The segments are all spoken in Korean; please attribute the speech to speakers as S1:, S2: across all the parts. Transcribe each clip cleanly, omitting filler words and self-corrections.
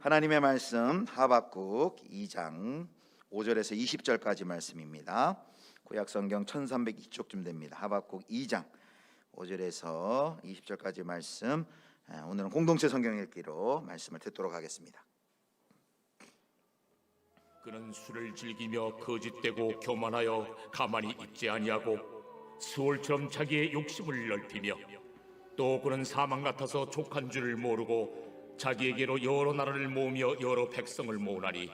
S1: 하나님의 말씀 하박국 2장 5절에서 20절까지 말씀입니다. 구약성경 1302쪽쯤 됩니다. 하박국 2장 5절에서 20절까지 말씀, 오늘은 공동체 성경 읽기로 말씀을 듣도록 하겠습니다.
S2: 그는 술을 즐기며 거짓되고 교만하여 가만히 있지 아니하고 스올처럼 자기의 욕심을 넓히며, 또 그는 사망 같아서 족한 줄을 모르고 자기에게로 여러 나라를 모으며 여러 백성을 모으나니,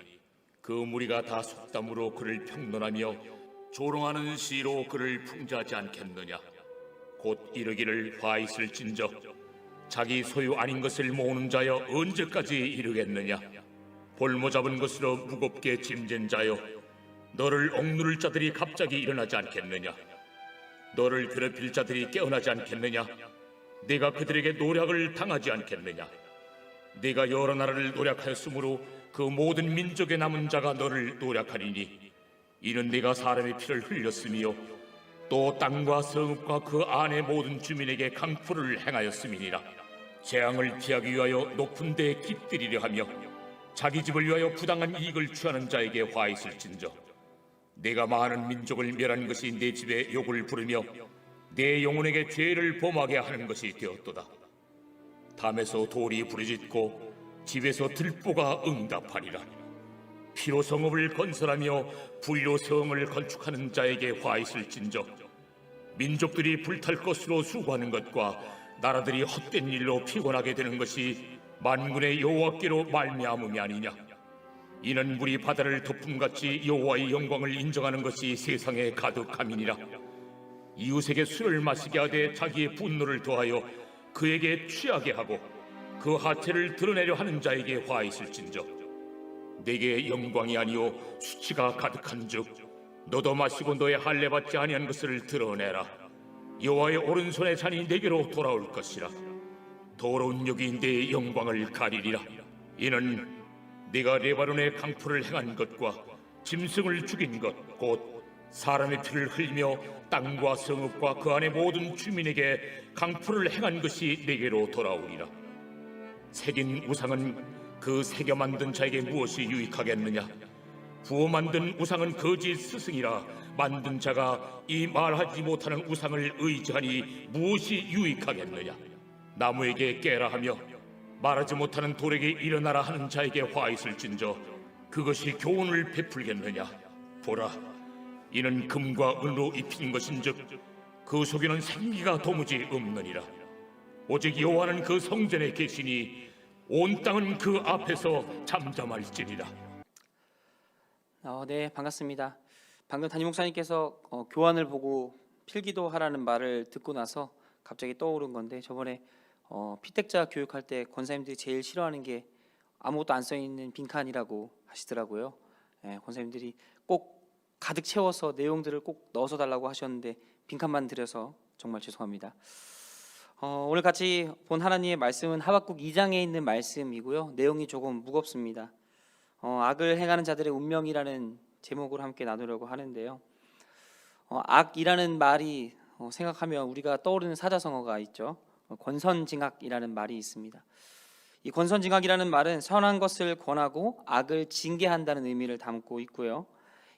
S2: 그 무리가 다 속담으로 그를 평론하며 조롱하는 시로 그를 풍자하지 않겠느냐. 곧 이르기를 화 있을진저 자기 소유 아닌 것을 모으는 자여 언제까지 이르겠느냐. 볼모 잡은 것으로 무겁게 짐진 자여 너를 억누를 자들이 갑자기 일어나지 않겠느냐. 너를 괴롭힐 자들이 깨어나지 않겠느냐. 네가 그들에게 노략을 당하지 않겠느냐. 네가 여러 나라를 노략하였으므로 그 모든 민족의 남은 자가 너를 노략하리니, 이는 네가 사람의 피를 흘렸으며 또 땅과 성읍과 그 안의 모든 주민에게 강포를 행하였음이니라. 재앙을 피하기 위하여 높은 데에 깃들이려 하며 자기 집을 위하여 부당한 이익을 취하는 자에게 화 있을진저 네가 많은 민족을 멸한 것이 내 집에 욕을 부르며 내 영혼에게 죄를 범하게 하는 것이 되었도다. 담에서 돌이 부르짖고 집에서 들보가 응답하리라. 피로 성읍을 건설하며 불로 성을 건축하는 자에게 화 있을진저 민족들이 불탈 것으로 수고하는 것과 나라들이 헛된 일로 피곤하게 되는 것이 만군의 여호와께로 말미암음이 아니냐. 이는 물이 바다를 덮음같이 여호와의 영광을 인정하는 것이 세상에 가득함이니라. 이웃에게 술을 마시게 하되 자기의 분노를 더하여 그에게 취하게 하고 그 하체를 드러내려 하는 자에게 화 있을진저 내게 영광이 아니요 수치가 가득한즉 너도 마시고 너의 할례 받지 아니한 것을 드러내라. 여호와의 오른손의 잔이 내게로 돌아올 것이라. 더러운 욕이 내 영광을 가리리라. 이는 네가 레바논의 강포를 행한 것과 짐승을 죽인 것 곧 사람의 피를 흘리며 땅과 성읍과 그 안의 모든 주민에게 강포를 행한 것이 내게로 돌아오리라. 새긴 우상은 그 새겨 만든 자에게 무엇이 유익하겠느냐. 부어 만든 우상은 거짓 스승이라. 만든 자가 이 말하지 못하는 우상을 의지하니 무엇이 유익하겠느냐. 나무에게 깨라 하며 말하지 못하는 돌에게 일어나라 하는 자에게 화 있을진저 그것이 교훈을 베풀겠느냐. 보라, 이는 금과 은으로 입힌 것인즉 그 속에는 생기가 도무지 없느니라. 오직 여호와는 그 성전에 계시니 온 땅은 그 앞에서 잠잠할지니라.
S3: 네, 반갑습니다. 방금 담임 목사님께서 교환을 보고 필기도 하라는 말을 듣고 나서 갑자기 떠오른 건데, 저번에 피택자 교육할 때 권사님들이 제일 싫어하는 게 아무것도 안 써있는 빈칸이라고 하시더라고요. 권사님들이 꼭 가득 채워서 내용들을 꼭 넣어서 달라고 하셨는데 빈칸만 드려서 정말 죄송합니다. 오늘 같이 본 하나님의 말씀은 하박국 2장에 있는 말씀이고요. 내용이 조금 무겁습니다. 악을 행하는 자들의 운명이라는 제목으로 함께 나누려고 하는데요. 악이라는 말이 생각하면 우리가 떠오르는 사자성어가 있죠. 권선징악이라는 말이 있습니다. 이 권선징악이라는 말은 선한 것을 권하고 악을 징계한다는 의미를 담고 있고요.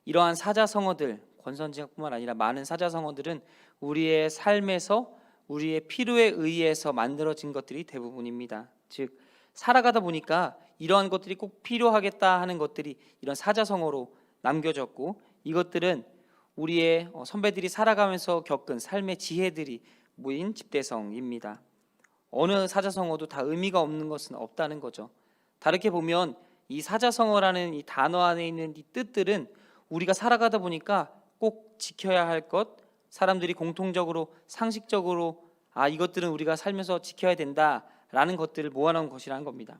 S3: 이러한 사자성어들, 권선징악뿐만 아니라 많은 사자성어들은 우리의 삶에서 우리의 필요에 의해서 만들어진 것들이 대부분입니다. 즉 살아가다 보니까 이러한 것들이 꼭 필요하겠다 하는 것들이 이런 사자성어로 남겨졌고, 이것들은 우리의 선배들이 살아가면서 겪은 삶의 지혜들이 모인 집대성입니다. 어느 사자성어도 다 의미가 없는 것은 없다는 거죠. 다르게 보면 이 사자성어라는 이 단어 안에 있는 이 뜻들은 우리가 살아가다 보니까 꼭 지켜야 할 것, 사람들이 공통적으로 상식적으로 이것들은 우리가 살면서 지켜야 된다라는 것들을 모아놓은 것이라는 겁니다.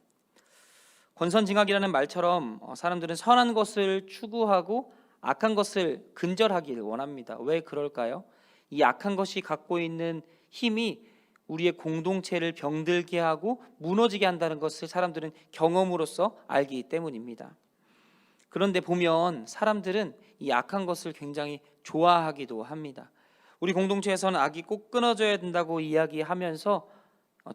S3: 권선징악이라는 말처럼 사람들은 선한 것을 추구하고 악한 것을 근절하길 원합니다. 왜 그럴까요? 이 악한 것이 갖고 있는 힘이 우리의 공동체를 병들게 하고 무너지게 한다는 것을 사람들은 경험으로써 알기 때문입니다. 그런데 보면 사람들은 이 악한 것을 굉장히 좋아하기도 합니다. 우리 공동체에서는 악이 꼭 끊어져야 된다고 이야기하면서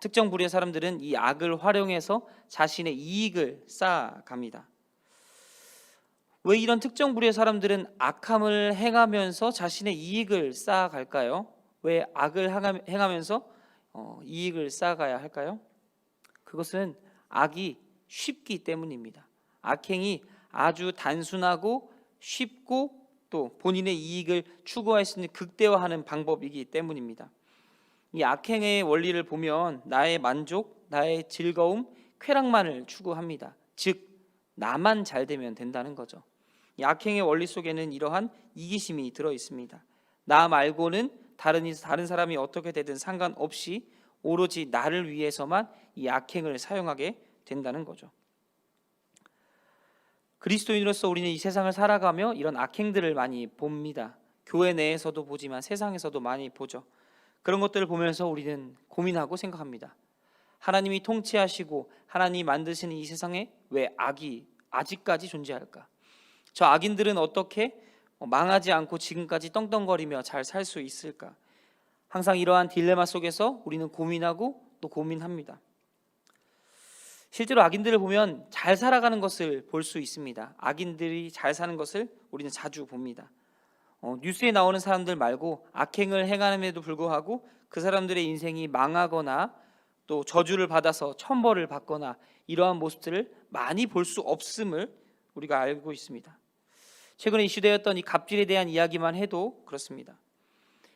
S3: 특정 부류의 사람들은 이 악을 활용해서 자신의 이익을 쌓아갑니다. 왜 이런 특정 부류의 사람들은 악함을 행하면서 자신의 이익을 쌓아갈까요? 왜 악을 행하면서 이익을 쌓아가야 할까요? 그것은 악이 쉽기 때문입니다. 악행이 아주 단순하고 쉽고 또 본인의 이익을 추구할 수 있는 극대화하는 방법이기 때문입니다. 이 악행의 원리를 보면 나의 만족, 나의 즐거움, 쾌락만을 추구합니다. 즉 나만 잘 되면 된다는 거죠. 이 악행의 원리 속에는 이러한 이기심이 들어 있습니다. 나 말고는 다른 사람이 어떻게 되든 상관없이 오로지 나를 위해서만 이 악행을 사용하게 된다는 거죠. 그리스도인으로서 우리는 이 세상을 살아가며 이런 악행들을 많이 봅니다. 교회 내에서도 보지만 세상에서도 많이 보죠. 그런 것들을 보면서 우리는 고민하고 생각합니다. 하나님이 통치하시고 하나님이 만드시는 이 세상에 왜 악이 아직까지 존재할까? 저 악인들은 어떻게 망하지 않고 지금까지 떵떵거리며 잘 살 수 있을까? 항상 이러한 딜레마 속에서 우리는 고민하고 또 고민합니다. 실제로 악인들을 보면 잘 살아가는 것을 볼 수 있습니다. 악인들이 잘 사는 것을 우리는 자주 봅니다. 뉴스에 나오는 사람들 말고 악행을 행함에도 불구하고 그 사람들의 인생이 망하거나 또 저주를 받아서 천벌을 받거나 이러한 모습들을 많이 볼 수 없음을 우리가 알고 있습니다. 최근에 이슈되었던 이 갑질에 대한 이야기만 해도 그렇습니다.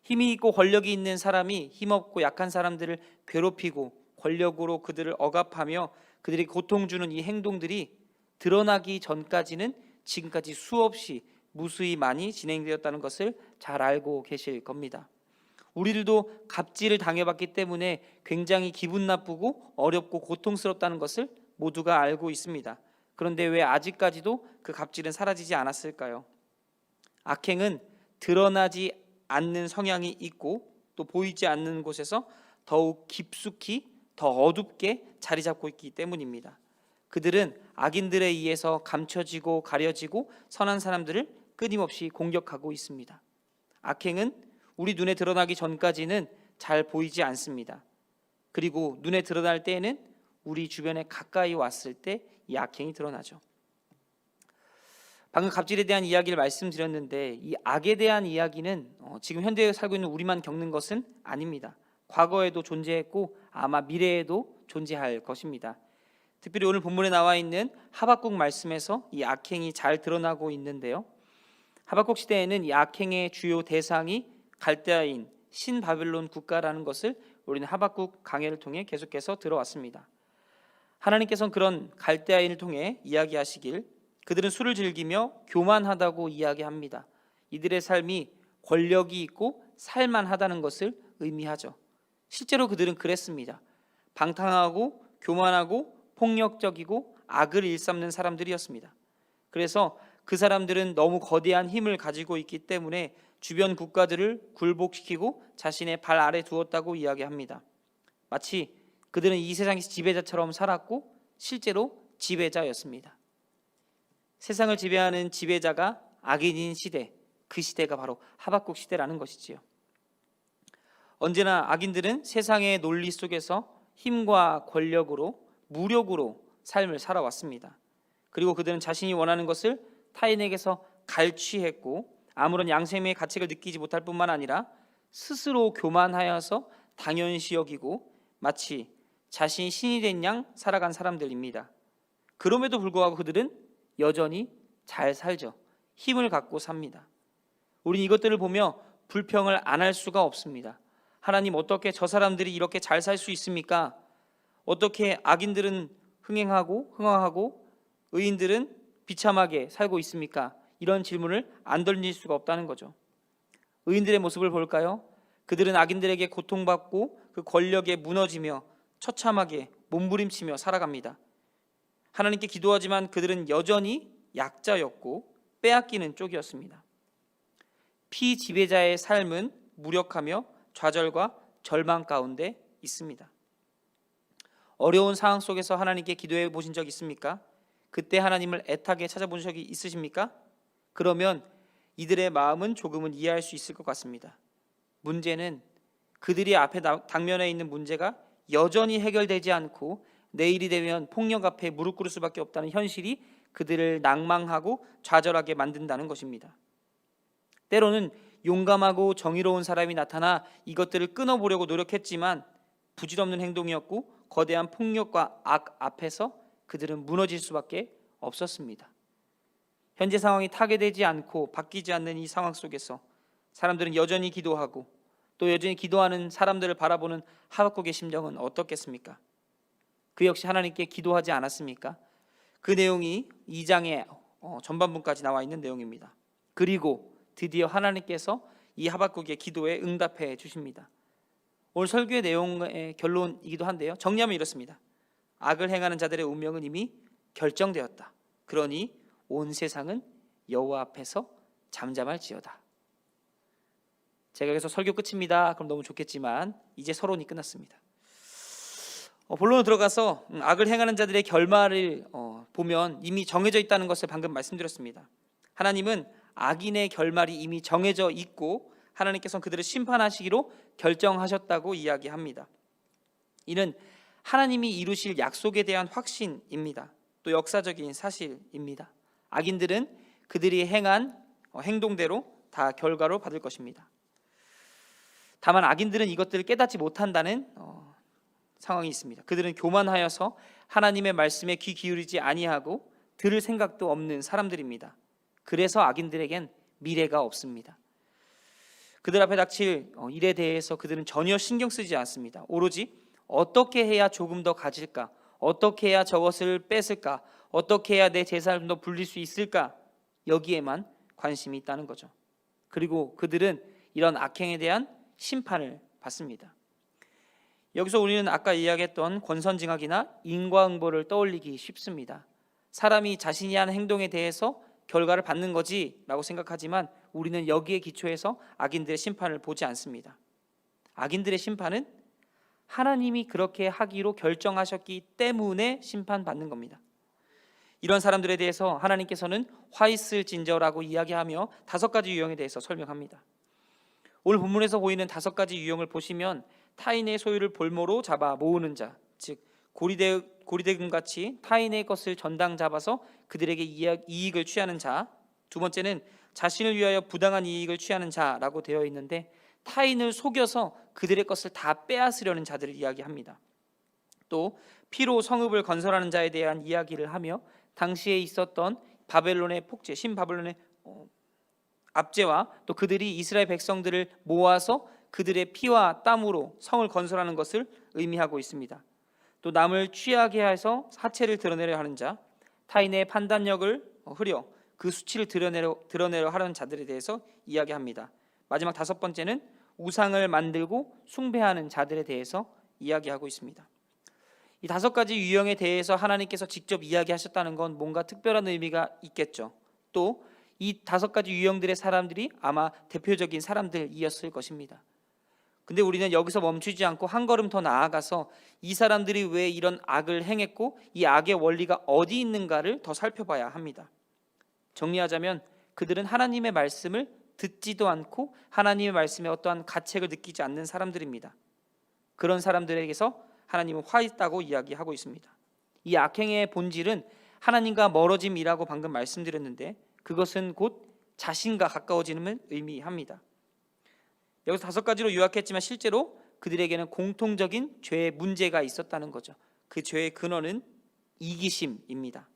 S3: 힘이 있고 권력이 있는 사람이 힘없고 약한 사람들을 괴롭히고 권력으로 그들을 억압하며 그들이 고통 주는 이 행동들이 드러나기 전까지는 지금까지 수없이 무수히 많이 진행되었다는 것을 잘 알고 계실 겁니다. 우리들도 갑질을 당해봤기 때문에 굉장히 기분 나쁘고 어렵고 고통스럽다는 것을 모두가 알고 있습니다. 그런데 왜 아직까지도 그 갑질은 사라지지 않았을까요? 악행은 드러나지 않는 성향이 있고 또 보이지 않는 곳에서 더욱 깊숙이 더 어둡게 자리 잡고 있기 때문입니다. 그들은 악인들에 의해서 감춰지고 가려지고 선한 사람들을 끊임없이 공격하고 있습니다. 악행은 우리 눈에 드러나기 전까지는 잘 보이지 않습니다. 그리고 눈에 드러날 때에는 우리 주변에 가까이 왔을 때 이 악행이 드러나죠. 방금 갑질에 대한 이야기를 말씀드렸는데 이 악에 대한 이야기는 지금 현대에 살고 있는 우리만 겪는 것은 아닙니다. 과거에도 존재했고 아마 미래에도 존재할 것입니다. 특별히 오늘 본문에 나와 있는 하박국 말씀에서 이 악행이 잘 드러나고 있는데요. 하박국 시대에는 이 악행의 주요 대상이 갈대아인 신바벨론 국가라는 것을 우리는 하박국 강해를 통해 계속해서 들어왔습니다. 하나님께서는 그런 갈대아인을 통해 이야기하시길 그들은 술을 즐기며 교만하다고 이야기합니다. 이들의 삶이 권력이 있고 살만하다는 것을 의미하죠. 실제로 그들은 그랬습니다. 방탕하고 교만하고 폭력적이고 악을 일삼는 사람들이었습니다. 그래서 그 사람들은 너무 거대한 힘을 가지고 있기 때문에 주변 국가들을 굴복시키고 자신의 발 아래 두었다고 이야기합니다. 마치 그들은 이 세상의 지배자처럼 살았고 실제로 지배자였습니다. 세상을 지배하는 지배자가 악인인 시대, 그 시대가 바로 하박국 시대라는 것이지요. 언제나 악인들은 세상의 논리 속에서 힘과 권력으로 무력으로 삶을 살아왔습니다. 그리고 그들은 자신이 원하는 것을 타인에게서 갈취했고 아무런 양심의 가책을 느끼지 못할 뿐만 아니라 스스로 교만하여서 당연시 여기고 마치 자신이 신이 된 양 살아간 사람들입니다. 그럼에도 불구하고 그들은 여전히 잘 살죠. 힘을 갖고 삽니다. 우린 이것들을 보며 불평을 안 할 수가 없습니다. 하나님, 어떻게 저 사람들이 이렇게 잘 살 수 있습니까? 어떻게 악인들은 흥황하고 의인들은 비참하게 살고 있습니까? 이런 질문을 안 던질 수가 없다는 거죠. 의인들의 모습을 볼까요? 그들은 악인들에게 고통받고 그 권력에 무너지며 처참하게 몸부림치며 살아갑니다. 하나님께 기도하지만 그들은 여전히 약자였고 빼앗기는 쪽이었습니다. 피지배자의 삶은 무력하며 좌절과 절망 가운데 있습니다. 어려운 상황 속에서 하나님께 기도해 보신 적 있습니까? 그때 하나님을 애타게 찾아본 적이 있으십니까? 그러면 이들의 마음은 조금은 이해할 수 있을 것 같습니다. 문제는 그들이 앞에 당면에 있는 문제가 여전히 해결되지 않고 내일이 되면 폭력 앞에 무릎 꿇을 수밖에 없다는 현실이 그들을 낭망하고 좌절하게 만든다는 것입니다. 때로는 용감하고 정의로운 사람이 나타나 이것들을 끊어보려고 노력했지만 부질없는 행동이었고 거대한 폭력과 악 앞에서 그들은 무너질 수밖에 없었습니다. 현재 상황이 타개되지 않고 바뀌지 않는 이 상황 속에서 사람들은 여전히 기도하고 또 여전히 기도하는 사람들을 바라보는 하박국의 심정은 어떻겠습니까? 그 역시 하나님께 기도하지 않았습니까? 그 내용이 2장의 전반부까지 나와 있는 내용입니다. 그리고 드디어 하나님께서 이 하박국의 기도에 응답해 주십니다. 오늘 설교의 내용의 결론이기도 한데요, 정리하면 이렇습니다. 악을 행하는 자들의 운명은 이미 결정되었다. 그러니 온 세상은 여호와 앞에서 잠잠할지어다. 제가 여기서 설교 끝입니다. 그럼 너무 좋겠지만 이제 서론이 끝났습니다. 본론으로 들어가서 악을 행하는 자들의 결말을 보면 이미 정해져 있다는 것을 방금 말씀드렸습니다. 하나님은 악인의 결말이 이미 정해져 있고 하나님께서는 그들을 심판하시기로 결정하셨다고 이야기합니다. 이는 하나님이 이루실 약속에 대한 확신입니다. 또 역사적인 사실입니다. 악인들은 그들이 행한 행동대로 다 결과로 받을 것입니다. 다만 악인들은 이것들을 깨닫지 못한다는 상황이 있습니다. 그들은 교만하여서 하나님의 말씀에 귀 기울이지 아니하고 들을 생각도 없는 사람들입니다. 그래서 악인들에겐 미래가 없습니다. 그들 앞에 닥칠 일에 대해서 그들은 전혀 신경 쓰지 않습니다. 오로지 어떻게 해야 조금 더 가질까? 어떻게 해야 저것을 뺏을까? 어떻게 해야 내 재산을 좀 더 불릴 수 있을까? 여기에만 관심이 있다는 거죠. 그리고 그들은 이런 악행에 대한 심판을 받습니다. 여기서 우리는 아까 이야기했던 권선징악이나 인과응보를 떠올리기 쉽습니다. 사람이 자신이 한 행동에 대해서 결과를 받는 거지라고 생각하지만 우리는 여기에 기초해서 악인들의 심판을 보지 않습니다. 악인들의 심판은 하나님이 그렇게 하기로 결정하셨기 때문에 심판받는 겁니다. 이런 사람들에 대해서 하나님께서는 화 있을 진저라고 이야기하며 5가지 유형에 대해서 설명합니다. 오늘 본문에서 보이는 5가지 유형을 보시면 타인의 소유를 볼모로 잡아 모으는 자, 즉 고리대금같이 타인의 것을 전당 잡아서 그들에게 이익을 취하는 자. 두 번째는 자신을 위하여 부당한 이익을 취하는 자라고 되어 있는데 타인을 속여서 그들의 것을 다 빼앗으려는 자들을 이야기합니다. 또 피로 성읍을 건설하는 자에 대한 이야기를 하며 당시에 있었던 바벨론의 폭제, 신바벨론의 압제와 또 그들이 이스라엘 백성들을 모아서 그들의 피와 땀으로 성을 건설하는 것을 의미하고 있습니다. 또 남을 취하게 해서 사체를 드러내려 하는 자, 타인의 판단력을 흐려 그 수치를 드러내려 하는 자들에 대해서 이야기합니다. 마지막 5번째는 우상을 만들고 숭배하는 자들에 대해서 이야기하고 있습니다. 이 5가지 유형에 대해서 하나님께서 직접 이야기하셨다는 건 뭔가 특별한 의미가 있겠죠. 또 이 5가지 유형들의 사람들이 아마 대표적인 사람들이었을 것입니다. 근데 우리는 여기서 멈추지 않고 한 걸음 더 나아가서 이 사람들이 왜 이런 악을 행했고 이 악의 원리가 어디 있는가를 더 살펴봐야 합니다. 정리하자면 그들은 하나님의 말씀을 듣지도 않고 하나님의 말씀에 어떠한 가책을 느끼지 않는 사람들입니다. 그런 사람들에게서 하나님은 화 있다고 이야기하고 있습니다. 이 악행의 본질은 하나님과 멀어짐이라고 방금 말씀드렸는데 그것은 곧 자신과 가까워지는 의미합니다. 여기서 5가지로 요약했지만 실제로 그들에게는 공통적인 죄의 문제가 있었다는 거죠. 그 죄의 근원은 이기심입니다.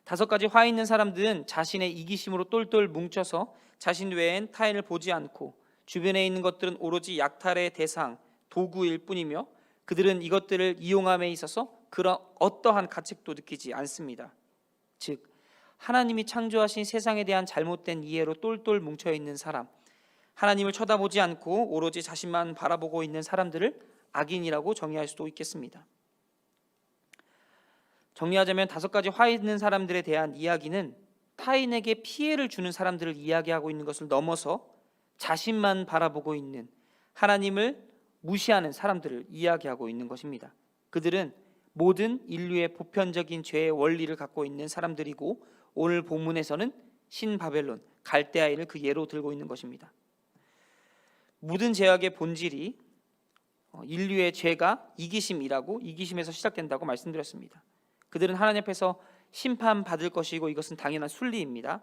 S3: 5가지 화 있는 사람들은 자신의 이기심으로 똘똘 뭉쳐서 자신 외엔 타인을 보지 않고 주변에 있는 것들은 오로지 약탈의 대상, 도구일 뿐이며 그들은 이것들을 이용함에 있어서 그런 어떠한 가책도 느끼지 않습니다. 즉 하나님이 창조하신 세상에 대한 잘못된 이해로 똘똘 뭉쳐있는 사람, 하나님을 쳐다보지 않고 오로지 자신만 바라보고 있는 사람들을 악인이라고 정의할 수도 있겠습니다. 정리하자면 5가지 화 있는 사람들에 대한 이야기는 타인에게 피해를 주는 사람들을 이야기하고 있는 것을 넘어서 자신만 바라보고 있는 하나님을 무시하는 사람들을 이야기하고 있는 것입니다. 그들은 모든 인류의 보편적인 죄의 원리를 갖고 있는 사람들이고 오늘 본문에서는 신바벨론, 갈대아인을 그 예로 들고 있는 것입니다. 모든 죄악의 본질이 인류의 죄가 이기심이라고, 이기심에서 시작된다고 말씀드렸습니다. 그들은 하나님 앞에서 심판받을 것이고 이것은 당연한 순리입니다.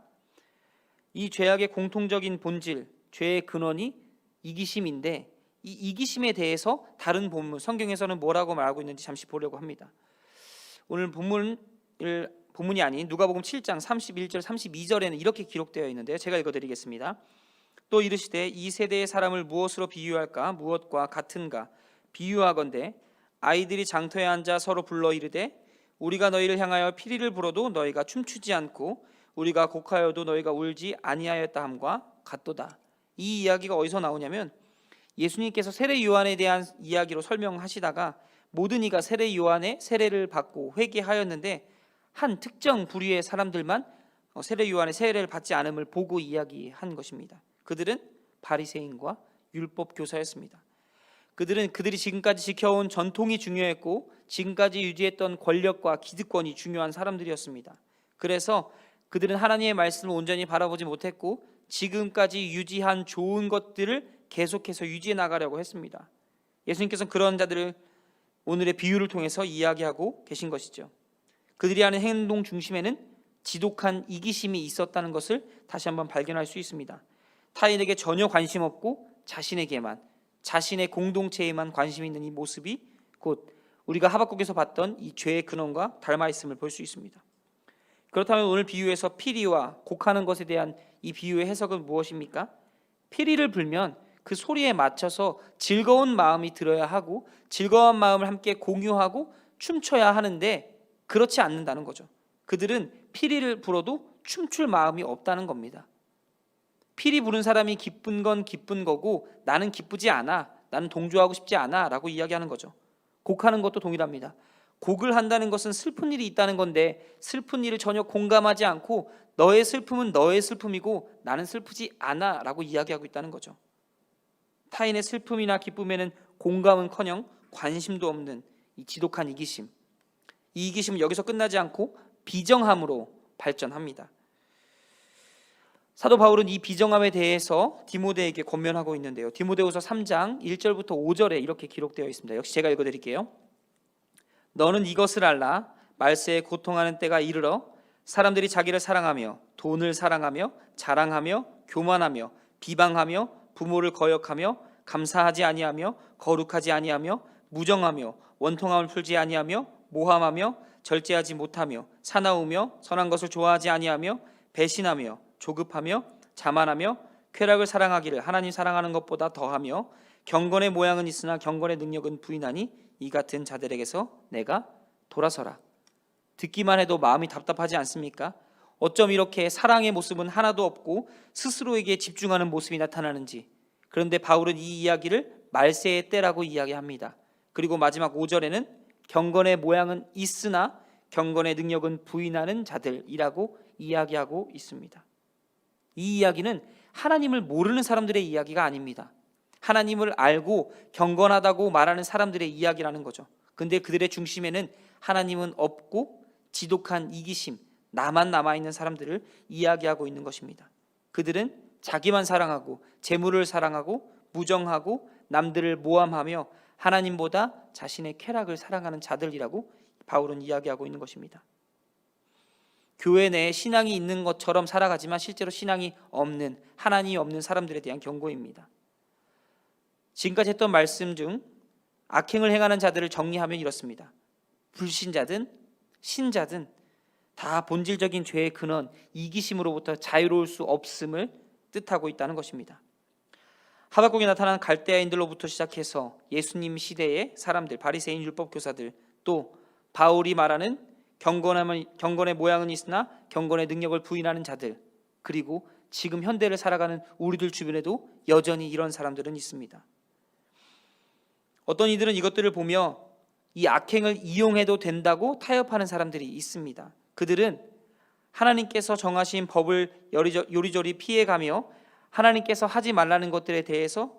S3: 이 죄악의 공통적인 본질, 죄의 근원이 이기심인데 이 이기심에 대해서 다른 본문, 성경에서는 뭐라고 말하고 있는지 잠시 보려고 합니다. 오늘 본문이 아닌 누가복음 7장 31절 32절에는 이렇게 기록되어 있는데요. 제가 읽어드리겠습니다. 또 이르시되 이 세대의 사람을 무엇으로 비유할까? 무엇과 같은가? 비유하건대 아이들이 장터에 앉아 서로 불러 이르되 우리가 너희를 향하여 피리를 불어도 너희가 춤추지 않고 우리가 곡하여도 너희가 울지 아니하였다 함과 같도다. 이 이야기가 어디서 나오냐면 예수님께서 세례 요한에 대한 이야기로 설명하시다가 모든 이가 세례 요한의 세례를 받고 회개하였는데 한 특정 부류의 사람들만 세례 요한의 세례를 받지 않음을 보고 이야기한 것입니다. 그들은 바리새인과 율법 교사였습니다. 그들이 지금까지 지켜온 전통이 중요했고 지금까지 유지했던 권력과 기득권이 중요한 사람들이었습니다. 그래서 그들은 하나님의 말씀을 온전히 바라보지 못했고 지금까지 유지한 좋은 것들을 계속해서 유지해 나가려고 했습니다. 예수님께서는 그런 자들을 오늘의 비유를 통해서 이야기하고 계신 것이죠. 그들이 하는 행동 중심에는 지독한 이기심이 있었다는 것을 다시 한번 발견할 수 있습니다. 타인에게 전혀 관심 없고 자신에게만, 자신의 공동체에만 관심 있는 이 모습이 곧 우리가 하박국에서 봤던 이 죄의 근원과 닮아 있음을 볼 수 있습니다. 그렇다면 오늘 비유에서 피리와 곡하는 것에 대한 이 비유의 해석은 무엇입니까? 피리를 불면 그 소리에 맞춰서 즐거운 마음이 들어야 하고 즐거운 마음을 함께 공유하고 춤춰야 하는데 그렇지 않는다는 거죠. 그들은 피리를 불어도 춤출 마음이 없다는 겁니다. 피리 부른 사람이 기쁜 건 기쁜 거고 나는 기쁘지 않아, 나는 동조하고 싶지 않아 라고 이야기하는 거죠. 곡하는 것도 동일합니다. 곡을 한다는 것은 슬픈 일이 있다는 건데 슬픈 일을 전혀 공감하지 않고 너의 슬픔은 너의 슬픔이고 나는 슬프지 않아 라고 이야기하고 있다는 거죠. 타인의 슬픔이나 기쁨에는 공감은커녕 관심도 없는 이 지독한 이기심. 이 이기심은 여기서 끝나지 않고 비정함으로 발전합니다. 사도 바울은 이 비정함에 대해서 디모데에게 권면하고 있는데요. 디모데후서 3장 1절부터 5절에 이렇게 기록되어 있습니다. 역시 제가 읽어드릴게요. 너는 이것을 알라. 말세에 고통하는 때가 이르러 사람들이 자기를 사랑하며 돈을 사랑하며 자랑하며 교만하며 비방하며 부모를 거역하며 감사하지 아니하며 거룩하지 아니하며 무정하며 원통함을 풀지 아니하며 모함하며 절제하지 못하며 사나우며 선한 것을 좋아하지 아니하며 배신하며 조급하며 자만하며 쾌락을 사랑하기를 하나님 사랑하는 것보다 더하며 경건의 모양은 있으나 경건의 능력은 부인하니 이 같은 자들에게서 내가 돌아서라. 듣기만 해도 마음이 답답하지 않습니까? 어쩜 이렇게 사랑의 모습은 하나도 없고 스스로에게 집중하는 모습이 나타나는지. 그런데 바울은 이 이야기를 말세의 때라고 이야기합니다. 그리고 마지막 5절에는 경건의 모양은 있으나 경건의 능력은 부인하는 자들이라고 이야기하고 있습니다. 이 이야기는 하나님을 모르는 사람들의 이야기가 아닙니다. 하나님을 알고 경건하다고 말하는 사람들의 이야기라는 거죠. 근데 그들의 중심에는 하나님은 없고 지독한 이기심, 나만 남아있는 사람들을 이야기하고 있는 것입니다. 그들은 자기만 사랑하고 재물을 사랑하고 무정하고 남들을 모함하며 하나님보다 자신의 쾌락을 사랑하는 자들이라고 바울은 이야기하고 있는 것입니다. 교회 내에 신앙이 있는 것처럼 살아가지만 실제로 신앙이 없는, 하나님이 없는 사람들에 대한 경고입니다. 지금까지 했던 말씀 중 악행을 행하는 자들을 정리하면 이렇습니다. 불신자든 신자든 다 본질적인 죄의 근원, 이기심으로부터 자유로울 수 없음을 뜻하고 있다는 것입니다. 하박국에 나타난 갈대아인들로부터 시작해서 예수님 시대의 사람들, 바리새인 율법 교사들, 또 바울이 말하는 경건의 모양은 있으나 경건의 능력을 부인하는 자들, 그리고 지금 현대를 살아가는 우리들 주변에도 여전히 이런 사람들은 있습니다. 어떤 이들은 이것들을 보며 이 악행을 이용해도 된다고 타협하는 사람들이 있습니다. 그들은 하나님께서 정하신 법을 요리조리 피해가며 하나님께서 하지 말라는 것들에 대해서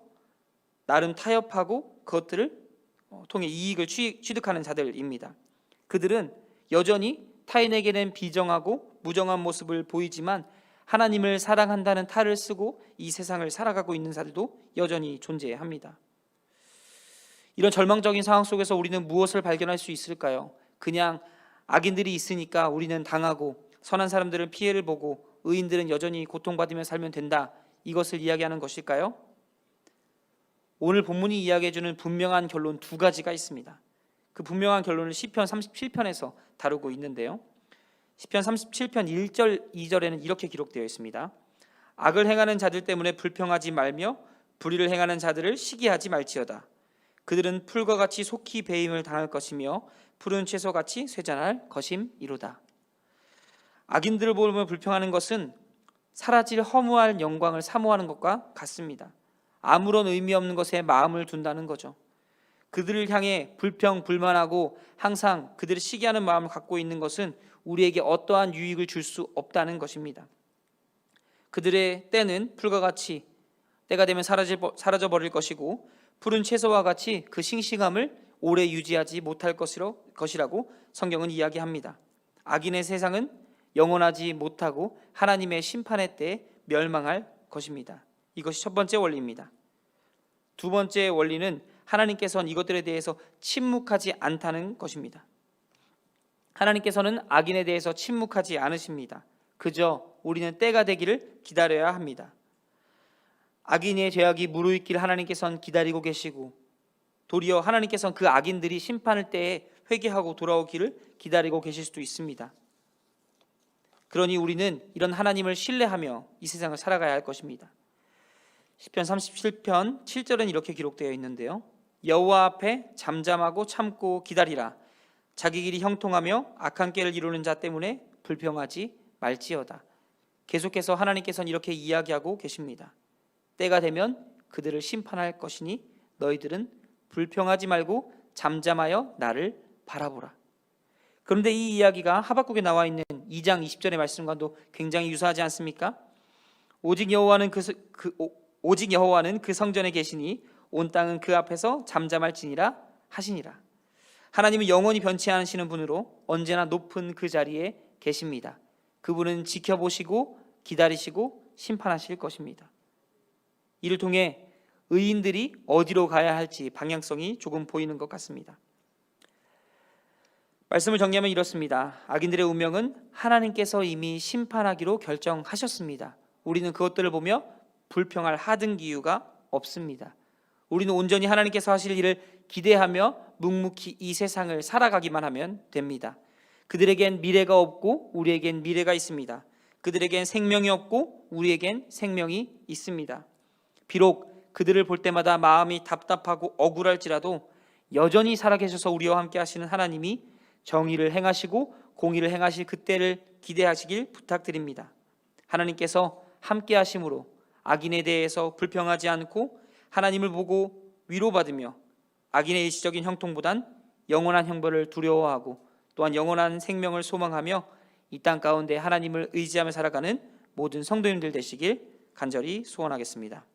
S3: 나름 타협하고 그것들을 통해 이익을 취득하는 자들입니다. 그들은 여전히 타인에게는 비정하고 무정한 모습을 보이지만 하나님을 사랑한다는 탈을 쓰고 이 세상을 살아가고 있는 자들도 여전히 존재합니다. 이런 절망적인 상황 속에서 우리는 무엇을 발견할 수 있을까요? 그냥 악인들이 있으니까 우리는 당하고 선한 사람들은 피해를 보고 의인들은 여전히 고통받으며 살면 된다, 이것을 이야기하는 것일까요? 오늘 본문이 이야기해주는 분명한 결론 두 가지가 있습니다. 그 분명한 결론을 시편 37편에서 다루고 있는데요, 시편 37편 1절 2절에는 이렇게 기록되어 있습니다. 악을 행하는 자들 때문에 불평하지 말며 불의를 행하는 자들을 시기하지 말지어다. 그들은 풀과 같이 속히 배임을 당할 것이며 푸른 채소같이 쇠잔할 것임이로다. 악인들을 보며 불평하는 것은 사라질 허무할 영광을 사모하는 것과 같습니다. 아무런 의미 없는 것에 마음을 둔다는 거죠. 그들을 향해 불평, 불만하고 항상 그들을 시기하는 마음을 갖고 있는 것은 우리에게 어떠한 유익을 줄 수 없다는 것입니다. 그들의 때는 풀과 같이 때가 되면 사라져버릴 것이고 푸른 채소와 같이 그 싱싱함을 오래 유지하지 못할 것이라고 성경은 이야기합니다. 악인의 세상은 영원하지 못하고 하나님의 심판의 때에 멸망할 것입니다. 이것이 첫 번째 원리입니다. 두 번째 원리는 하나님께서는 이것들에 대해서 침묵하지 않다는 것입니다. 하나님께서는 악인에 대해서 침묵하지 않으십니다. 그저 우리는 때가 되기를 기다려야 합니다. 악인의 죄악이 무르익기를 하나님께서는 기다리고 계시고 도리어 하나님께서는 그 악인들이 심판을 때에 회개하고 돌아오기를 기다리고 계실 수도 있습니다. 그러니 우리는 이런 하나님을 신뢰하며 이 세상을 살아가야 할 것입니다. 시편 37편 7절은 이렇게 기록되어 있는데요, 여호와 앞에 잠잠하고 참고 기다리라. 자기 길이 형통하며 악한 꾀를 이루는 자 때문에 불평하지 말지어다. 계속해서 하나님께서는 이렇게 이야기하고 계십니다. 때가 되면 그들을 심판할 것이니 너희들은 불평하지 말고 잠잠하여 나를 바라보라. 그런데 이 이야기가 하박국에 나와 있는 2장 20절의 말씀과도 굉장히 유사하지 않습니까? 오직 여호와는 그 성전에 계시니 온 땅은 그 앞에서 잠잠할지니라 하시니라. 하나님은 영원히 변치 않으시는 분으로 언제나 높은 그 자리에 계십니다. 그분은 지켜보시고 기다리시고 심판하실 것입니다. 이를 통해 의인들이 어디로 가야 할지 방향성이 조금 보이는 것 같습니다. 말씀을 정리하면 이렇습니다. 악인들의 운명은 하나님께서 이미 심판하기로 결정하셨습니다. 우리는 그것들을 보며 불평할 하등 이유가 없습니다. 우리는 온전히 하나님께서 하실 일을 기대하며 묵묵히 이 세상을 살아가기만 하면 됩니다. 그들에겐 미래가 없고 우리에겐 미래가 있습니다. 그들에겐 생명이 없고 우리에겐 생명이 있습니다. 비록 그들을 볼 때마다 마음이 답답하고 억울할지라도 여전히 살아계셔서 우리와 함께 하시는 하나님이 정의를 행하시고 공의를 행하실 그때를 기대하시길 부탁드립니다. 하나님께서 함께 하심으로 악인에 대해서 불평하지 않고 하나님을 보고 위로받으며 악인의 일시적인 형통보단 영원한 형벌을 두려워하고 또한 영원한 생명을 소망하며 이 땅 가운데 하나님을 의지하며 살아가는 모든 성도님들 되시길 간절히 소원하겠습니다.